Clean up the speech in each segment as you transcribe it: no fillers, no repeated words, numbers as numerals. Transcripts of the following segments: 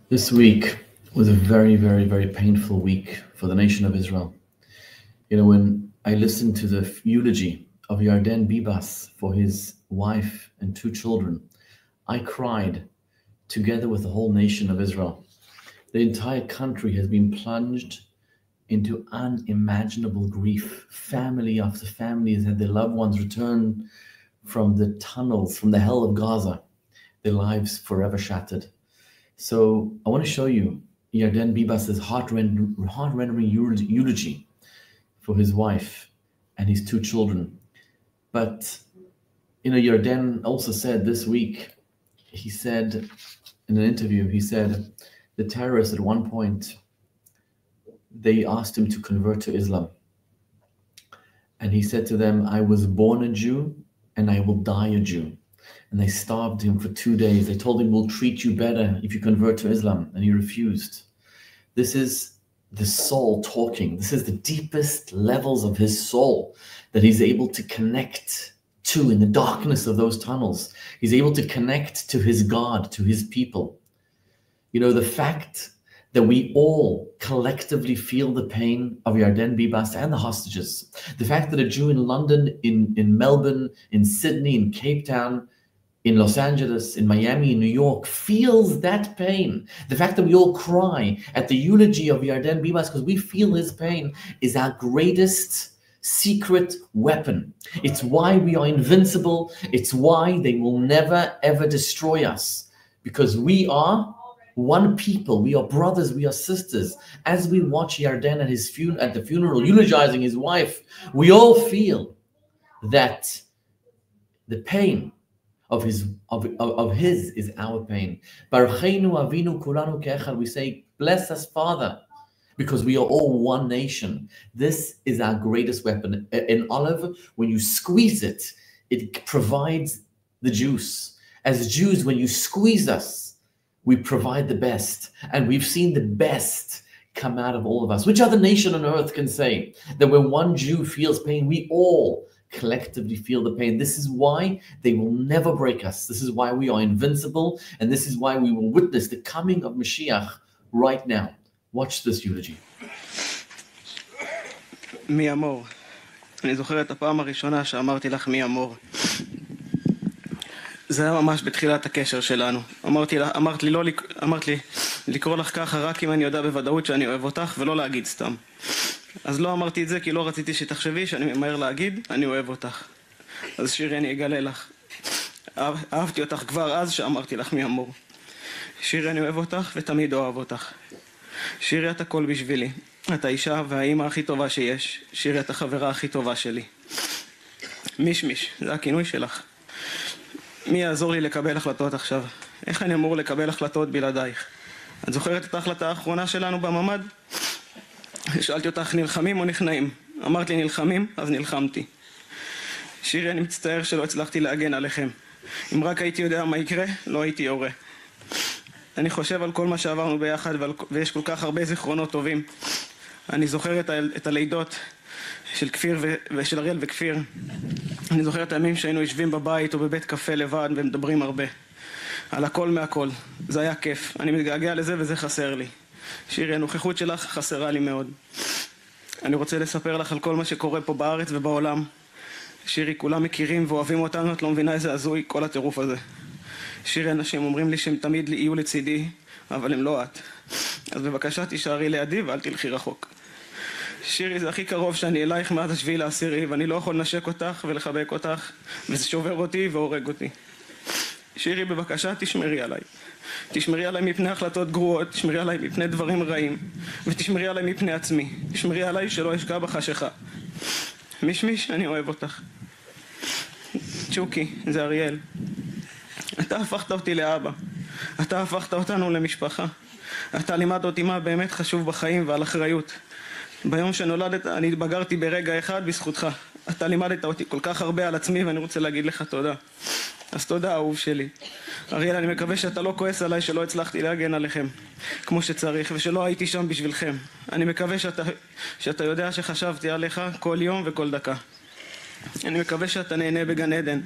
This week was a very, very, very painful week for the nation of Israel. You know, when I listened to the eulogy of Yarden Bibas for his wife and two children, I cried together with the whole nation of Israel. The entire country has been plunged into unimaginable grief. Family after family has had their loved ones return from the tunnels, from the hell of Gaza, their lives forever shattered. So I want to show you Yarden Bibas's heart-rendering eulogy for his wife and his two children. But, you know, Yarden also said this week, he said in an interview, he said the terrorists at one point, they asked him to convert to Islam. And he said to them, I was born a Jew and I will die a Jew. And they starved him for 2 days. They told him, we'll treat you better if you convert to Islam. And he refused. This is the soul talking. This is the deepest levels of his soul that he's able to connect to in the darkness of those tunnels. He's able to connect to his God, to his people. You know, the fact that we all collectively feel the pain of Yarden Bibas and the hostages. The fact that a Jew in London, in Melbourne, in Sydney, in Cape Town, in Los Angeles, in Miami, in New York, feels that pain. The fact that we all cry at the eulogy of Yarden Bibas because we feel his pain is our greatest secret weapon. It's why we are invincible. It's why they will never, ever destroy us. Because we are one people. We are brothers. We are sisters. As we watch Yarden at his at the funeral, eulogizing his wife, we all feel that the pain of his is our pain. Barucheinu Avinu Kulanu Ke'echad. We say, bless us, Father, because we are all one nation. This is our greatest weapon. An olive, when you squeeze it, it provides the juice. As Jews, when you squeeze us, we provide the best. And we've seen the best come out of all of us. Which other nation on earth can say that when one Jew feels pain, we all collectively feel the pain? This is why they will never break us. This is why we are invincible. And this is why we will witness the coming of Mashiach right now. Watch this eulogy. מי אמור? אני זוכר את הפעם הראשונה שאמרתי לך מי אמור. זה היה ממש בתחילת הקשר שלנו. אמרת לי לקרוא לך ככה רק אם אני יודע בוודאות שאני אוהב אותך ולא להגיד סתם. אז לא אמרתי את זה כי לא רציתי שתחשבי שאני ממהר להגיד אני אוהב אותך. אז שירי, אני אגלה לך. אהבתי אותך כבר אז שאמרתי לך מי אמור. שירי, אני אוהב אותך ותמיד אוהב אותך. שירי, את הכל בשבילי. את האישה והאימא הכי טובה שיש. שירי, את החברה הכי טובה שלי. מישמיש, זה הכינוי שלך. מי יעזור לי לקבל החלטות עכשיו? איך אני אמור לקבל החלטות בלעדייך? את זוכרת את ההחלטה האחרונה שלנו בממ"ד? שאלתי אותך, נלחמים או נכנעים? אמרת לי נלחמים, אז נלחמתי. שירי, אני מצטער שלא הצלחתי להגן עליכם. אם רק הייתי יודע מה יקרה, לא הייתי יורה. אני חושב על כל מה שעברנו ביחד, ויש כל כך הרבה זיכרונות טובים. אני זוכר את הלידות של כפיר ושל אריאל וכפיר. אני זוכר את הימים שהיינו יושבים בבית או בבית קפה לבד ומדברים הרבה. על הכל מהכל. זה היה כיף. אני מתגעגע לזה וזה חסר לי. שירי, הנוכחות שלך חסרה לי מאוד. אני רוצה לספר לך על כל מה שקורה פה בארץ ובעולם. שירי, כולם מכירים ואוהבים אותנו, את לא מבינה איזה הזוי כל הטירוף הזה. שירי, אנשים אומרים לי שהם תמיד יהיו לצידי, אבל הם לא את. אז בבקשה תישארי לידי ואל תלכי רחוק. שירי, זה הכי קרוב שאני אלייך מאז 7/10, ואני לא יכול לנשק אותך ולחבק אותך, וזה שובר אותי והורג אותי. שירי, בבקשה תשמרי עליי. תשמרי עליי מפני החלטות גרועות, תשמרי עליי מפני דברים רעים, ותשמרי עליי מפני עצמי. תשמרי עליי שלא אשקע בחשיכה. מישמיש, אני אוהב אותך. צ'וקי, זה אריאל. אתה הפכת אותי לאבא. אתה הפכת אותנו למשפחה. אתה לימדת אותי מה באמת חשוב בחיים ועל אחריות. ביום שנולדת אני התבגרתי ברגע אחד בזכותך. אתה לימדת אותי כל כך הרבה על עצמי ואני רוצה להגיד לך תודה. אז תודה, אהוב שלי. אריאל, אני מקווה שאתה לא כועס עליי שלא הצלחתי להגן עליכם כמו שצריך ושלא הייתי שם בשבילכם. אני מקווה שאתה יודע שחשבתי עליך כל יום וכל דקה. אני מקווה שאתה נהנה בגן עדן.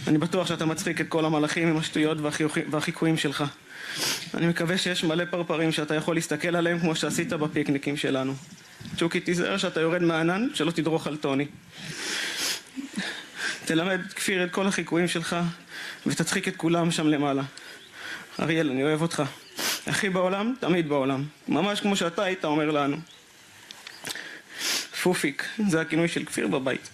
אני בטוח שאתה מצחיק את כל המלאכים עם השטויות והחיקויים שלך. אני מקווה שיש מלא פרפרים שאתה יכול להסתכל עליהם כמו שעשית בפיקניקים שלנו. צ'וקי, תיזהר שאתה יורד מהענן, שלא תדרוך על טוני. תלמד כפיר את כל החיקויים שלך ותצחיק את כולם שם למעלה. אריאל, אני אוהב אותך. הכי בעולם, תמיד בעולם. ממש כמו שאתה היית אומר לנו. פופיק, זה הכינוי של כפיר בבית.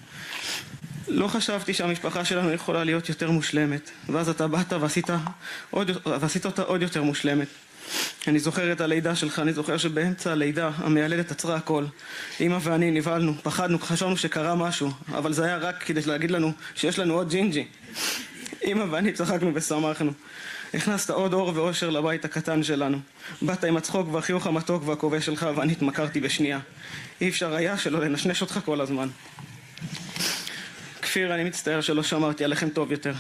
לא חשבתי שהמשפחה שלנו יכולה להיות יותר מושלמת, ואז אתה באת ועשית אותה עוד יותר מושלמת. אני זוכר את הלידה שלך, אני זוכר שבאמצע הלידה המיילדת עצרה הכל. אמא ואני נבהלנו, פחדנו, חשבנו שקרה משהו, אבל זה היה רק כדי להגיד לנו שיש לנו עוד ג'ינג'י. אמא ואני צחקנו ושמחנו. הכנסת עוד אור ואושר לבית הקטן שלנו. באת עם הצחוק והחיוך המתוק והכובש שלך ואני התמכרתי בשנייה. אי אפשר היה שלא לנשנש אותך כל הזמן. כפיר, אני מצטער שלא שמרתי עליכם טוב יותר.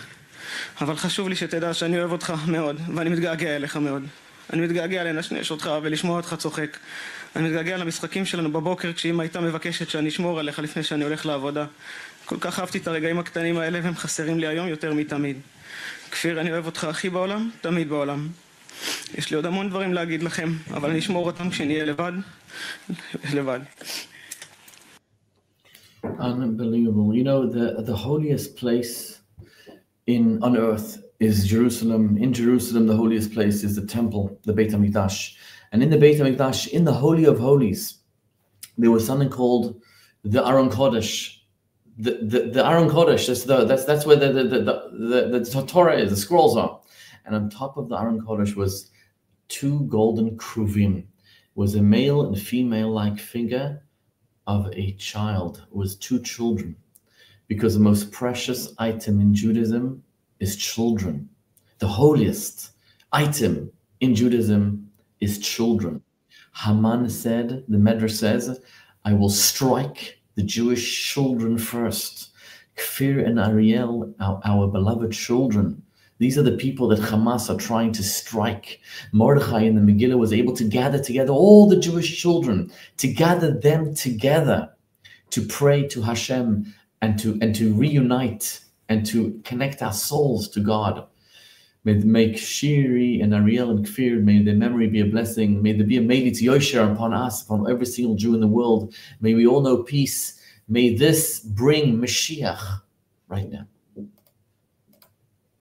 אבל חשוב לי שתדע שאני אוהב אותך מאוד, ואני מתגעגע אליך מאוד. אני מתגעגע לנשנש אותך ולשמוע אותך צוחק. אני מתגעגע למשחקים שלנו בבוקר כשאמא הייתה מבקשת שאני אשמור עליך לפני שאני הולך לעבודה. כל כך אהבתי את הרגעים הקטנים האלה והם חסרים לי היום יותר מתמיד. כפיר, אני אוהב אותך הכי בעולם, תמיד בעולם. יש לי עוד המון דברים להגיד לכם, אבל אני אשמור אותם כשנהיה לבד. לבד. Unbelievable. You know, the holiest place on earth is Jerusalem. In Jerusalem, the holiest place is the temple, the Beit HaMikdash. And in the Beit HaMikdash, in the Holy of Holies, there was something called the Aron Kodesh. The Aron Kodesh, that's where the Torah is, the scrolls are. And on top of the Aron Kodesh was two golden kruvim. Was a male and female-like figure of a child. It was two children. Because the most precious item in Judaism is children. The holiest item in Judaism is children. Haman said, the Medrash says, I will strike the Jewish children first. Kfir and Ariel, our beloved children. These are the people that Hamas are trying to strike. Mordechai in the Megillah was able to gather together all the Jewish children, to gather them together, to pray to Hashem and to reunite and to connect our souls to God. May Shiri and Ariel and Kfir, may their memory be a blessing. May there be a Meilitz Yosher upon us, upon every single Jew in the world. May we all know peace. May this bring Mashiach right now.